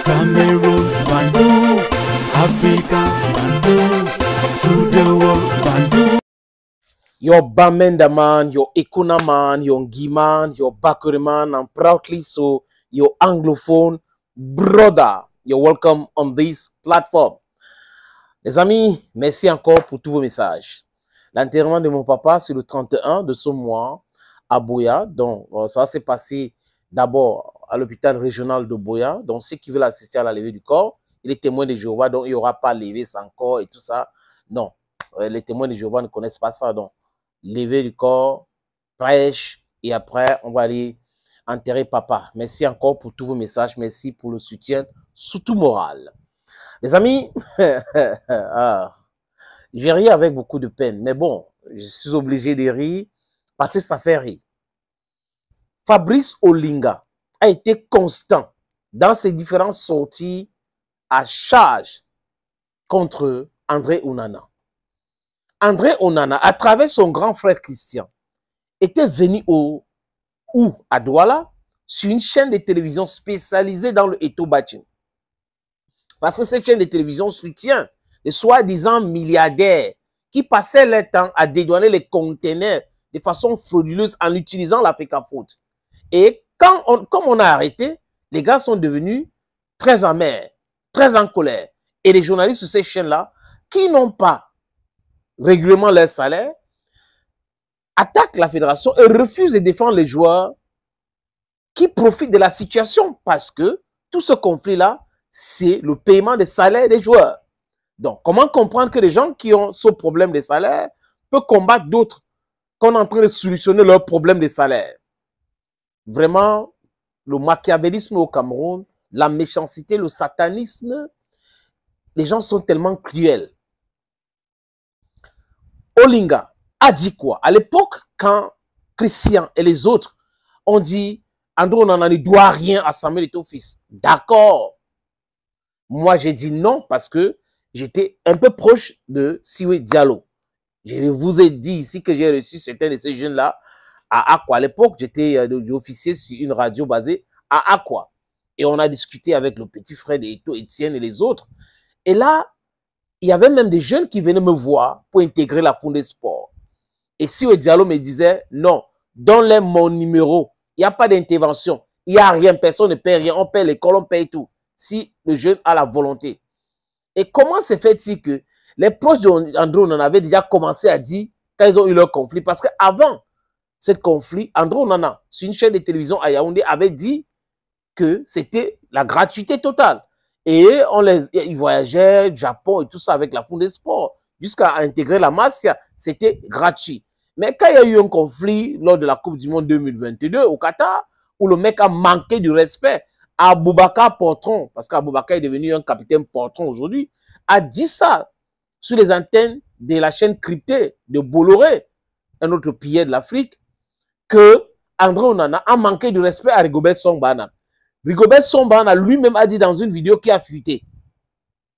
Cameroon, Bandung, Africa, Bandung, to the world, Bandung. Your Bamenda man, your Ekuna man, your Ngi man, your Bakuri man, and proudly so, your Anglophone brother. You're welcome on this platform. Les amis, merci encore pour tous vos messages. L'enterrement de mon papa, c'est le 31 de ce mois à Boya. Donc, ça s'est passé d'abord à l'hôpital régional de Boya. Donc, ceux qui veulent assister à la levée du corps, il est témoin de Jéhovah, donc il n'y aura pas levé sans corps et tout ça. Non, les témoins de Jéhovah ne connaissent pas ça. Donc, lever du corps, prêche, et après, on va aller enterrer papa. Merci encore pour tous vos messages. Merci pour le soutien, surtout moral. Les amis, j'ai ri avec beaucoup de peine, mais bon, je suis obligé de rire parce que ça fait rire. Fabrice Olinga a été constant dans ses différentes sorties à charge contre André Onana. André Onana, à travers son grand frère Christian, était venu à Douala sur une chaîne de télévision spécialisée dans le Eto Bachin. Parce que cette chaîne de télévision soutient les soi-disant milliardaires qui passaient leur temps à dédouaner les conteneurs de façon frauduleuse en utilisant l'Africa Food. Et comme on a arrêté, les gars sont devenus très amers, très en colère. Et les journalistes sur ces chaînes-là, qui n'ont pas régulièrement leur salaire, attaquent la fédération et refusent de défendre les joueurs qui profitent de la situation parce que tout ce conflit-là, c'est le paiement des salaires des joueurs. Donc, comment comprendre que les gens qui ont ce problème de salaire peuvent combattre d'autres qu'on est en train de solutionner leur problème de salaire? Vraiment, le machiavélisme au Cameroun, la méchanceté, le satanisme, les gens sont tellement cruels. Olinga a dit quoi? À l'époque, quand Christian et les autres ont dit André Onana ne doit rien à Samuel Eto'o-Fils. D'accord. Moi, j'ai dit non parce que j'étais un peu proche de Siwe Diallo. Je vous ai dit ici que j'ai reçu certains de ces jeunes-là à Aqua. À l'époque, j'étais officier sur une radio basée à Aqua. Et on a discuté avec le petit frère d'Eto, Étienne et les autres. Et là, il y avait même des jeunes qui venaient me voir pour intégrer la Fondé Sport. Et Siwe Diallo me disait, non, donne-leur mon numéro. Il n'y a pas d'intervention. Il n'y a rien, personne ne paie rien. On paie l'école, on paye tout. Si le jeune a la volonté. Et comment se fait-il que les proches d'André Onana avaient déjà commencé à dire quand ils ont eu leur conflit? Parce qu'avant ce conflit, André Onana, sur une chaîne de télévision à Yaoundé, avait dit que c'était la gratuité totale. Et ils voyageaient au Japon et tout ça avec la Fondé Sport, jusqu'à intégrer la Masia. C'était gratuit. Mais quand il y a eu un conflit lors de la Coupe du Monde 2022 au Qatar, où le mec a manqué du respect, Aboubakar Portron, parce qu'Aboubakar est devenu un capitaine Portron aujourd'hui, a dit ça sur les antennes de la chaîne cryptée de Bolloré, un autre pilier de l'Afrique, que André Onana a manqué du respect à Rigobert Song-Bahana. Rigobert Song-Bahana lui-même a dit dans une vidéo qui a fuité,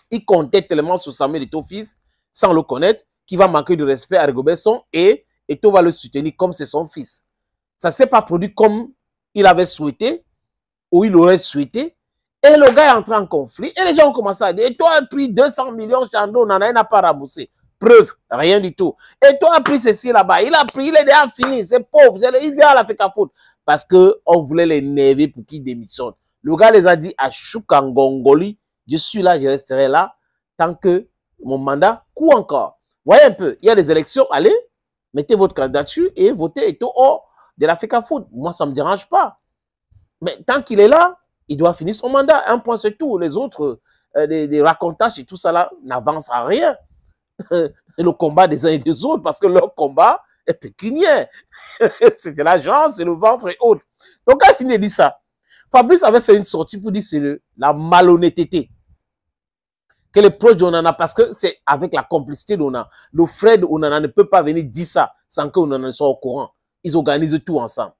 il comptait tellement sur Samuel Eto'o-Fils, sans le connaître, qu'il va manquer de respect à Rigobert Song et Eto'o va le soutenir comme c'est son fils. Ça ne s'est pas produit comme il avait souhaité, ou il aurait souhaité, et le gars est entré en conflit, et les gens ont commencé à dire, et toi, tu as pris 200 millions chez André Onana, il n'a pas remboursé. Preuve, rien du tout. Et toi, as pris ceci là-bas, il a pris, il est déjà fini, c'est pauvre, il vient à la FECA Foot. Parce qu'on voulait l'énerver pour qu'il démissionne. Le gars les a dit à Choukangongoli, je suis là, je resterai là, tant que mon mandat court encore. Voyez un peu, il y a des élections, allez, mettez votre candidature et votez Eto'o hors de la FECA Foot. Moi, ça ne me dérange pas. Mais tant qu'il est là, il doit finir son mandat. Un point, c'est tout. Les autres, des racontages et tout ça là, n'avancent à rien. Le combat des uns et des autres, parce que leur combat est pécuniaire. C'était l'argent, c'est le ventre et autres. Donc, quand il finit de dire ça, Fabrice avait fait une sortie pour dire c'est la malhonnêteté que les proches d'Onana, parce que c'est avec la complicité d'Onana. Le frère d'Onana ne peut pas venir dire ça sans que Onana soit au courant. Ils organisent tout ensemble.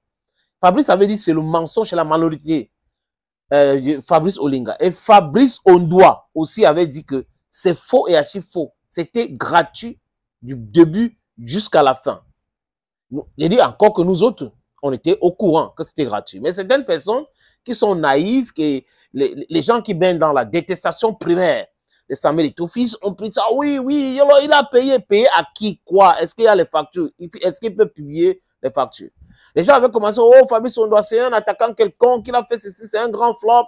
Fabrice avait dit c'est le mensonge et la malhonnêteté. Fabrice Olinga. Et Fabrice Ondoa aussi avait dit que c'est faux et archi faux. C'était gratuit du début jusqu'à la fin. J'ai dit encore que nous autres, on était au courant que c'était gratuit. Mais certaines personnes qui sont naïfs, les gens qui baignent dans la détestation primaire de Samuel Eto'o-Fils ont pris ça. Oui, il a payé. Payé à qui, quoi? Est-ce qu'il y a les factures? Est-ce qu'il peut publier les factures? Les gens avaient commencé, oh, Fabrice Ondoa, c'est un attaquant quelconque, il a fait ceci, c'est un grand flop.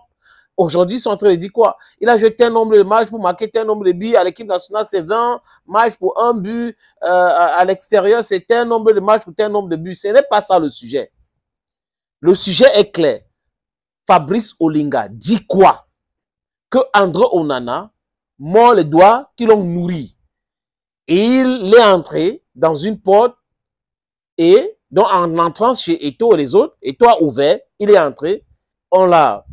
Aujourd'hui, ils sont en train de dire quoi? Il a jeté un nombre de matchs pour marquer un nombre de buts. À l'équipe nationale, c'est 20 matchs pour un but. À l'extérieur, c'est un nombre de matchs pour un nombre de buts. Ce n'est pas ça le sujet. Le sujet est clair. Fabrice Olinga dit quoi? Que André Onana mord les doigts qui l'ont nourri. Et il est entré dans une porte et donc en entrant chez Eto'o et les autres, Eto'o a ouvert, il est entré, on l'a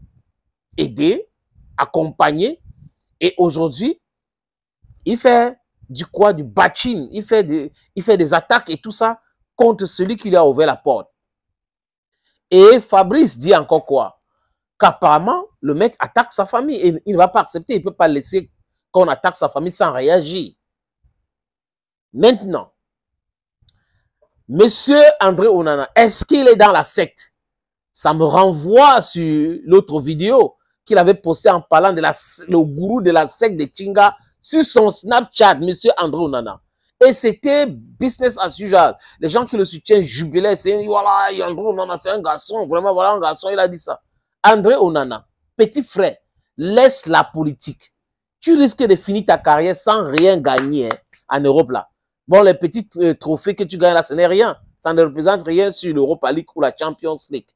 aidé, accompagné, et aujourd'hui, il fait du bashing, il fait des attaques et tout ça contre celui qui lui a ouvert la porte. Et Fabrice dit encore quoi? Qu'apparemment, le mec attaque sa famille et il ne va pas accepter, il ne peut pas laisser qu'on attaque sa famille sans réagir. Maintenant, Monsieur André Onana, est-ce qu'il est dans la secte? Ça me renvoie sur l'autre vidéo qu'il avait posté en parlant de le gourou de la secte de Tinga sur son Snapchat, Monsieur André Onana. Et c'était business as usual. Les gens qui le soutiennent jubilaient, c'est voilà, André Onana, c'est un garçon, vraiment, voilà un garçon, il a dit ça. André Onana, petit frère, laisse la politique. Tu risques de finir ta carrière sans rien gagner hein, en Europe là. Bon, les petits trophées que tu gagnes là, ce n'est rien. Ça ne représente rien sur l'Europa League ou la Champions League.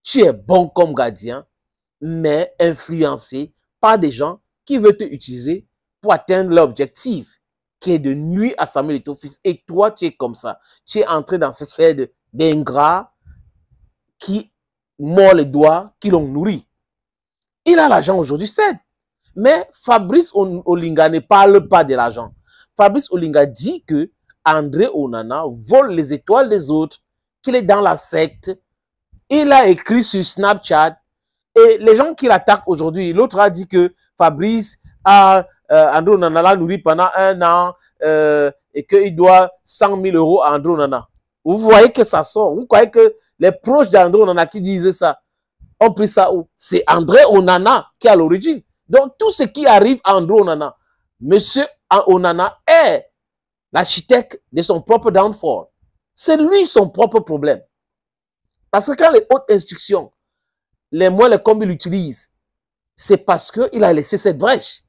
Tu es bon comme gardien, mais influencé par des gens qui veulent te utiliser pour atteindre l'objectif, qui est de nuire à Samuel Eto'o-Fils. Et toi, tu es comme ça. Tu es entré dans cette sphère d'ingrats qui mord les doigts, qui l'ont nourri. Il a l'argent aujourd'hui, c'est. Mais Fabrice Olinga ne parle pas de l'argent. Fabrice Olinga dit que André Onana vole les étoiles des autres, qu'il est dans la secte. Il a écrit sur Snapchat et les gens qui l'attaquent aujourd'hui, l'autre a dit que Fabrice a André Onana l'a nourri pendant 1 an et qu'il doit 100 000 € à André Onana. Vous voyez que ça sort. Vous croyez que les proches d'André Onana qui disaient ça ont pris ça où? C'est André Onana qui est à l'origine. Donc tout ce qui arrive à André Onana, Monsieur Onana est l'architecte de son propre downfall. C'est lui son propre problème. Parce que quand les hautes instructions, les moyens comme il utilise, c'est parce qu'il a laissé cette brèche.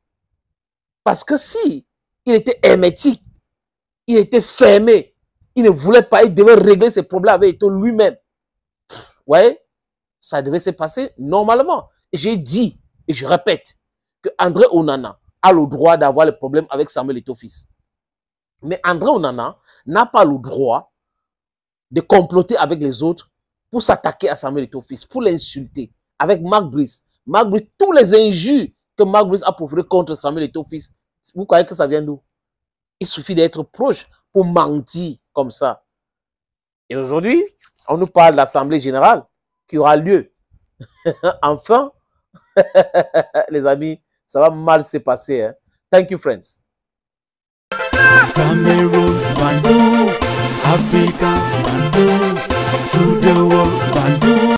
Parce que si il était hermétique, il était fermé, il ne voulait pas, il devait régler ses problèmes avec lui-même. Vous voyez, ça devait se passer normalement. Et j'ai dit, et je répète, que André Onana a le droit d'avoir le problème avec Samuel Eto'o-Fils. Mais André Onana n'a pas le droit de comploter avec les autres pour s'attaquer à Samuel Eto'o-Fils, pour l'insulter. Avec Mark Brice. Mark Brice, tous les injures que Mark Brice a proférées contre Samuel Eto'o-Fils, vous croyez que ça vient d'où? Il suffit d'être proche pour mentir comme ça. Et aujourd'hui, on nous parle de l'Assemblée générale qui aura lieu. Enfin, les amis, ça va mal se passer. Hein? Thank you, friends. Cameroon, Bandung, Africa, Bandung, to the world, Bandung.